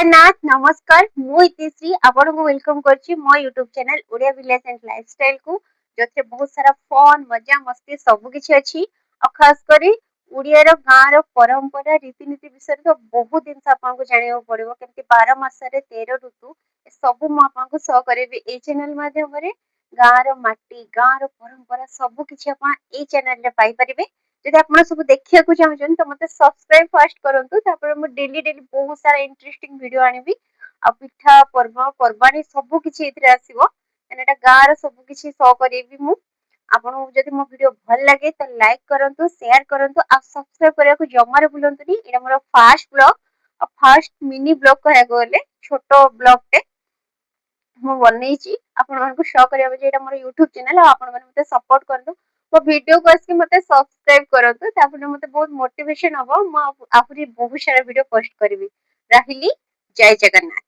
जगन्नाथ नमस्कार मु इतिश्री आपन को वेलकम करछि मो YouTube channel Odia village and lifestyle को जोथे बहुत सारा फन मजा मस्ती सब किछि अछि और खास करी ओडिया रो गां रो परंपरा रीतिनीति विषय तो बहुत दिन से आपन को जानियो पड़िबो केमति 12 मास रे 13 ऋतु सब मु आपन को शो करेबी ए चैनल माध्यम रे गां रो माटी गां रो परंपरा सब किछि आपन ए चैनल रे पाई परिबे जदि आपण सब देखिया को चाहछन तो मते सब्सक्राइब फर्स्ट करंतु तापर मु डेली डेली बहुत सारा इंटरेस्टिंग वीडियो आनिबी आ पिठा पर्व पर्वाणी सब किछि इतरे आसीबो एटा गां रो सब किछि शो करेबी मु आपण जदि मो वीडियो भल लागे तो लाइक करंतु शेयर करंतु आ सब्सक्राइब करिया को जमारे भूलंतुनी एटा मोर फर्स्ट ब्लॉग और फर्स्ट मिनी ब्लॉग कहया गले छोटो ब्लॉग टे मु बनैछि आपण मानको शो करिया जे एटा मोर YouTube चैनल आ आपण माने मते सपोर्ट करदो मो वीडियो को आसी मते सब्सक्राइब करंतु तापर मते बहुत मोटिवेशन हबो म आहुरी बहुत सारा वीडियो पोस्ट करबी राहिली जय जगन्नाथ।